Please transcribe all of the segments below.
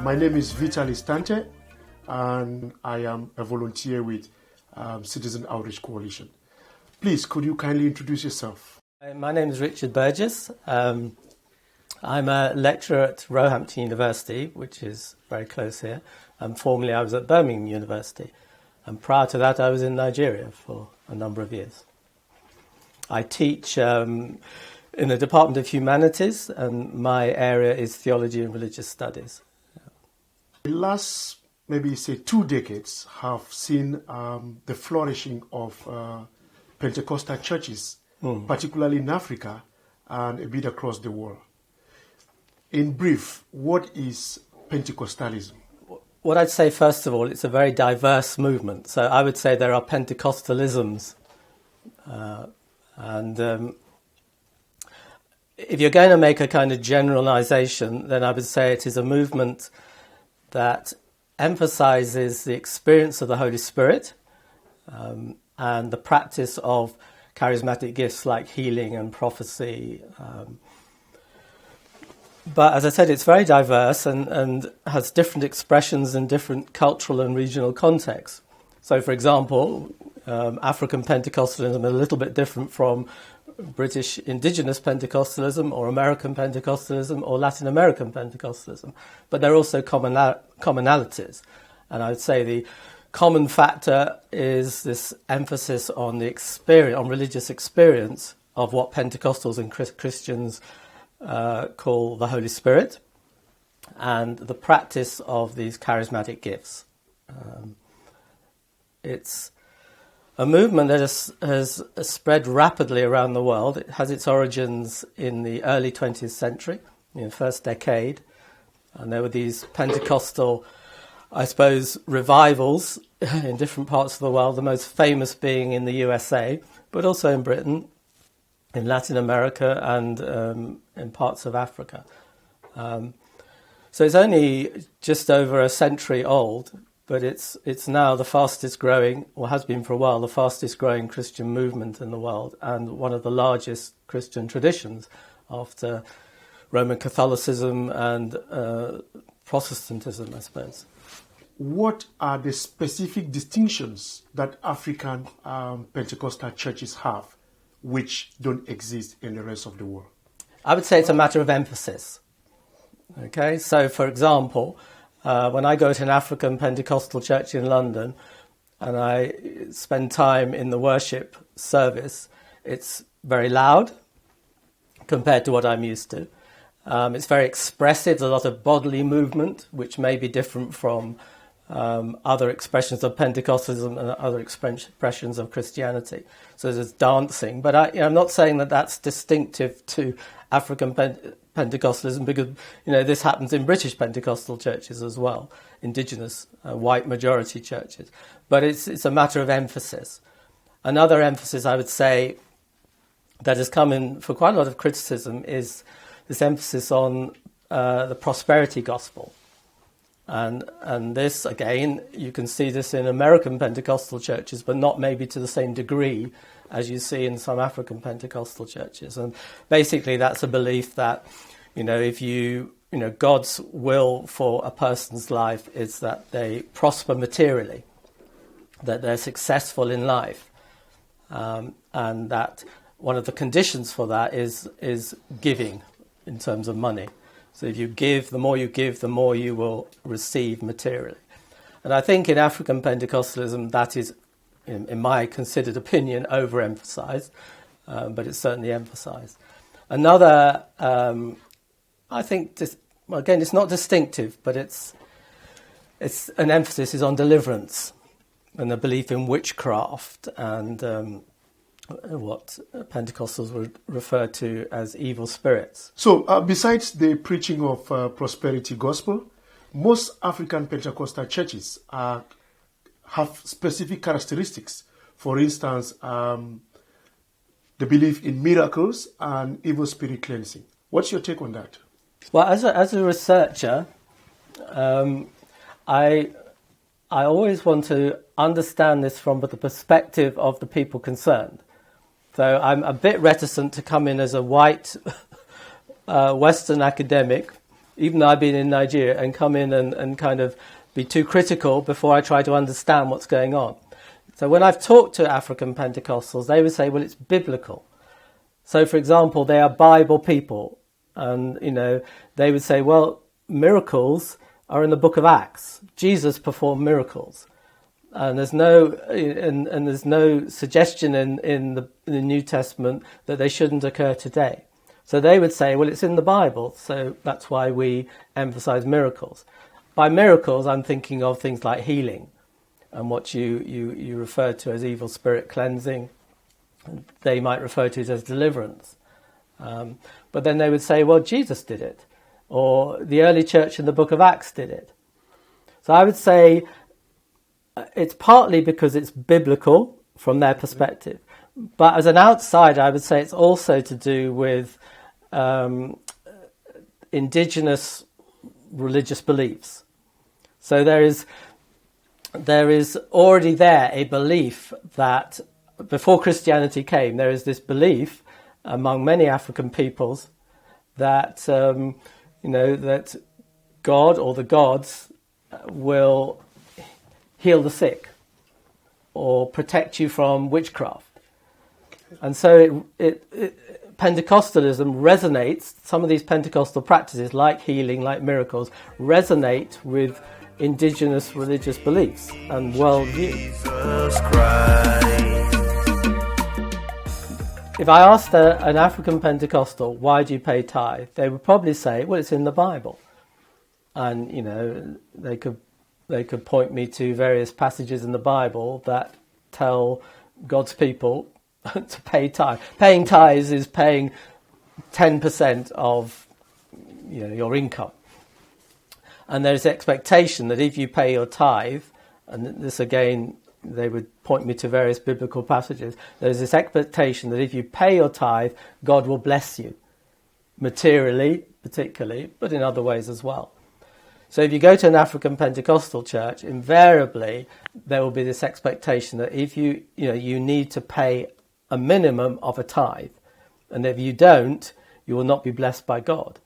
My name is Vitaly Stante, and I am a volunteer with Citizen Outreach Coalition. Please, could you kindly introduce yourself? My name is Richard Burgess. I'm a lecturer at Roehampton University, which is very close here. And formerly I was at Birmingham University. And prior to that, I was in Nigeria for a number of years. I teach in the Department of Humanities, and my area is theology and religious studies. The last, maybe say 2 decades, have seen the flourishing of Pentecostal churches, particularly in Africa and a bit across the world. In brief, what is Pentecostalism? What I'd say, first of all, it's a very diverse movement. So I would say there are Pentecostalisms. If you're going to make a kind of generalization, then I would say it is a movement that emphasizes the experience of the Holy Spirit and the practice of charismatic gifts like healing and prophecy. But as I said, it's very diverse and has different expressions in different cultural and regional contexts. So, for example, African Pentecostalism is a little bit different from British indigenous Pentecostalism or American Pentecostalism or Latin American Pentecostalism. But there are also commonalities. And I would say the common factor is this emphasis on the experience, on religious experience of what Pentecostals and Christians call the Holy Spirit, and the practice of these charismatic gifts. It's a movement that has spread rapidly around the world. It has its origins in the early 20th century, in the first decade, and there were these Pentecostal, I suppose, revivals in different parts of the world, the most famous being in the USA, but also in Britain, in Latin America and in parts of Africa. So it's only just over a century old, but it's now the fastest growing, or has been for a while, the fastest growing Christian movement in the world and one of the largest Christian traditions after Roman Catholicism and Protestantism, I suppose. What are the specific distinctions that African Pentecostal churches have which don't exist in the rest of the world? I would say it's a matter of emphasis. Okay, so for example, when I go to an African Pentecostal church in London and I spend time in the worship service, it's very loud compared to what I'm used to. It's very expressive, there's a lot of bodily movement, which may be different from other expressions of Pentecostalism and other expressions of Christianity. So there's dancing, but I'm not saying that that's distinctive to African Pentecostalism, because this happens in British Pentecostal churches as well, indigenous white majority churches. But it's a matter of emphasis. Another emphasis, I would say, that has come in for quite a lot of criticism is this emphasis on the prosperity gospel. And this, again, you can see this in American Pentecostal churches, but not maybe to the same degree as you see in some African Pentecostal churches. And basically that's a belief that, if God's will for a person's life is that they prosper materially, that they're successful in life, and that one of the conditions for that is giving in terms of money. So if you give, the more you will receive materially. And I think in African Pentecostalism that is, in my considered opinion, overemphasized, but it's certainly emphasized. Another, I think, again, it's not distinctive, but it's an emphasis is on deliverance and the belief in witchcraft and what Pentecostals would refer to as evil spirits. So besides the preaching of prosperity gospel, most African Pentecostal churches have specific characteristics. For instance, the belief in miracles and evil spirit cleansing. What's your take on that? Well, as a researcher, I always want to understand this from the perspective of the people concerned. So I'm a bit reticent to come in as a white Western academic even though I've been in Nigeria, and come in and kind of be too critical before I try to understand what's going on. So when I've talked to African Pentecostals, they would say, well, it's biblical. So, for example, they are Bible people. And, they would say, well, miracles are in the book of Acts. Jesus performed miracles. And there's no suggestion in the New Testament that they shouldn't occur today. So they would say, well, it's in the Bible, so that's why we emphasize miracles. By miracles, I'm thinking of things like healing and what you refer to as evil spirit cleansing. They might refer to it as deliverance. But then they would say, well, Jesus did it, or the early church in the book of Acts did it. So I would say it's partly because it's biblical from their perspective. But as an outsider, I would say it's also to do with indigenous religious beliefs. So there is already there a belief that before Christianity came, there is this belief among many African peoples that that God or the gods will heal the sick or protect you from witchcraft. And so Pentecostalism resonates, some of these Pentecostal practices like healing, like miracles, resonate with indigenous religious beliefs and worldview. If I asked an African Pentecostal, why do you pay tithe? They would probably say, well, it's in the Bible. And, they could point me to various passages in the Bible that tell God's people to pay tithe. Paying tithes is paying 10% of your income. And there's expectation that if you pay your tithe, and this again, they would point me to various biblical passages, there's this expectation that if you pay your tithe, God will bless you, materially particularly, but in other ways as well. So if you go to an African Pentecostal church, invariably there will be this expectation that if you need to pay a minimum of a tithe, and if you don't, you will not be blessed by God.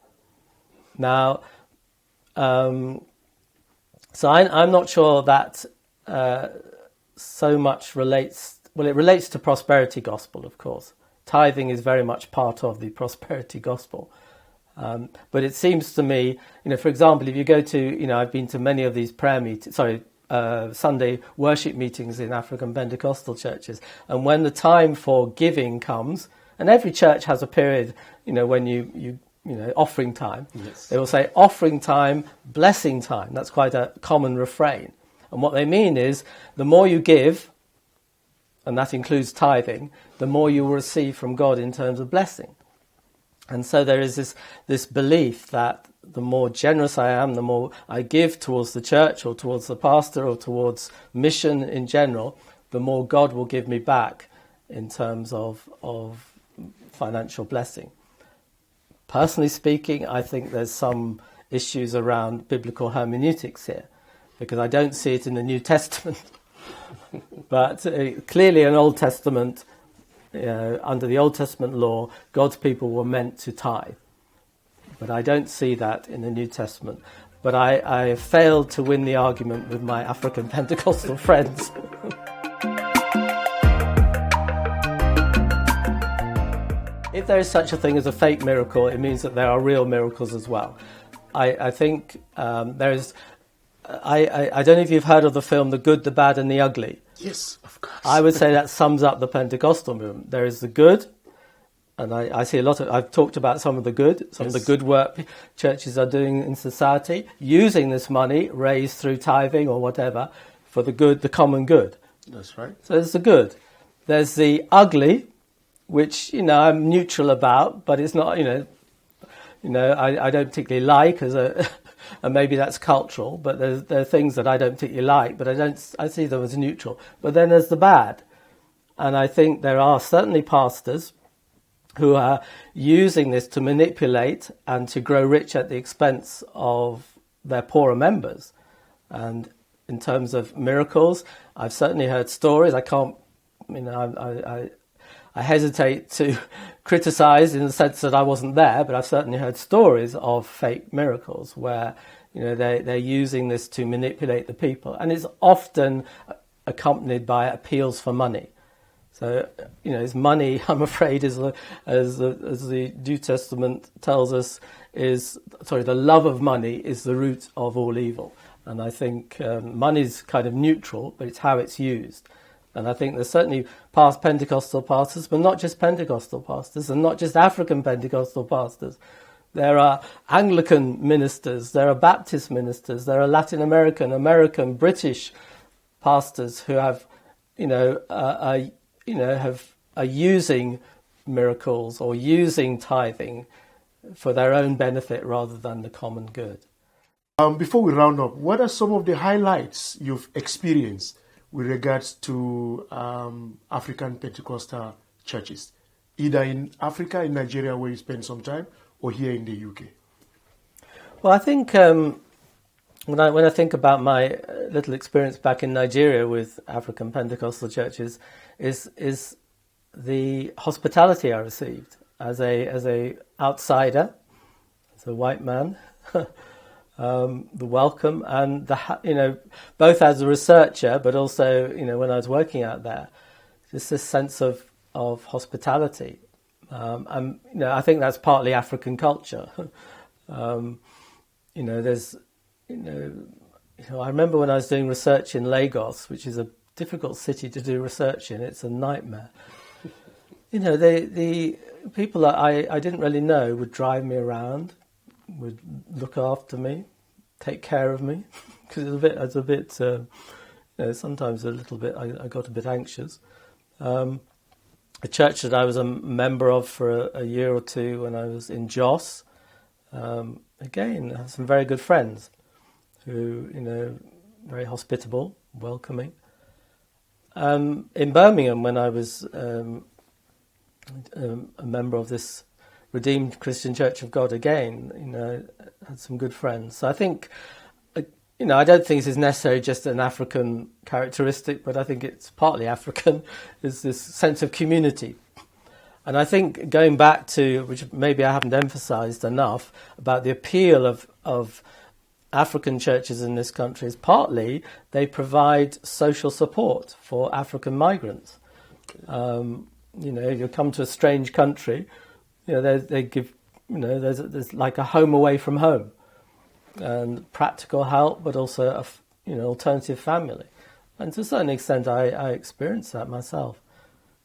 Now, so I'm not sure that so much relates. Well, it relates to prosperity gospel, of course. Tithing is very much part of the prosperity gospel. But it seems to me, for example, if you go to, I've been to many of these Sunday worship meetings in African Pentecostal churches, and when the time for giving comes, and every church has a period, when you offering time, yes. They will say offering time, blessing time. That's quite a common refrain. And what they mean is the more you give, and that includes tithing, the more you will receive from God in terms of blessing. And so there is this belief that the more generous I am, the more I give towards the church or towards the pastor or towards mission in general, the more God will give me back in terms of financial blessing. Personally speaking, I think there's some issues around biblical hermeneutics here, because I don't see it in the New Testament. But clearly in Old Testament, under the Old Testament law, God's people were meant to tithe. But I don't see that in the New Testament. But I failed to win the argument with my African Pentecostal friends. If there is such a thing as a fake miracle, it means that there are real miracles as well. I think there is... I don't know if you've heard of the film The Good, the Bad and the Ugly. Yes, of course. I would say that sums up the Pentecostal movement. There is the good, and I see a lot of... I've talked about some of the good, some of the good work churches are doing in society, using this money raised through tithing or whatever for the good, the common good. That's right. So there's the good. There's the ugly, which, I'm neutral about, but it's not, I don't particularly like as a... And maybe that's cultural, but there are things that I don't particularly like, but I see them as neutral. But then there's the bad. And I think there are certainly pastors who are using this to manipulate and to grow rich at the expense of their poorer members. And in terms of miracles, I've certainly heard stories. I I hesitate to criticise in the sense that I wasn't there, but I've certainly heard stories of fake miracles where, they're using this to manipulate the people, and it's often accompanied by appeals for money. So, it's money, I'm afraid, as the New Testament tells us, the love of money is the root of all evil. And I think money's kind of neutral, but it's how it's used. And I think there's certainly past Pentecostal pastors, but not just Pentecostal pastors, and not just African Pentecostal pastors. There are Anglican ministers, there are Baptist ministers, there are Latin American, British pastors who have, are using miracles or using tithing for their own benefit rather than the common good. Before we round up, what are some of the highlights you've experienced with regards to African Pentecostal churches, either in Africa, in Nigeria, where you spend some time, or here in the UK? Well, I think when I think about my little experience back in Nigeria with African Pentecostal churches, is the hospitality I received as a outsider, as a white man. The welcome and both as a researcher, but also when I was working out there, just this sense of hospitality, and I think that's partly African culture. There's I remember when I was doing research in Lagos, which is a difficult city to do research in. It's a nightmare. The people that I didn't really know would drive me around, would look after me, take care of me, because sometimes a little bit, I got a bit anxious. A church that I was a member of for a year or two when I was in Jos, again, I had some very good friends who, very hospitable, welcoming. In Birmingham, when I was a member of this Redeemed Christian Church of God again, had some good friends. So I think, I don't think this is necessarily just an African characteristic, but I think it's partly African, is this sense of community. And I think going back to, which maybe I haven't emphasised enough, about the appeal of African churches in this country is partly they provide social support for African migrants. You come to a strange country, they give, there's like a home away from home, and practical help, but also alternative family. And to a certain extent, I experienced that myself.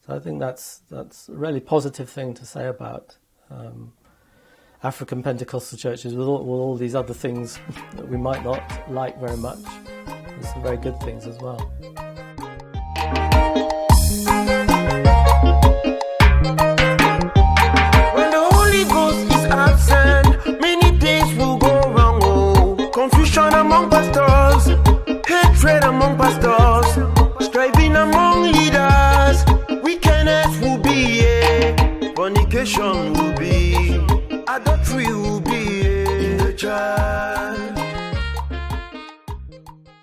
So I think that's a really positive thing to say about African Pentecostal churches, with all these other things that we might not like very much. There's some very good things as well.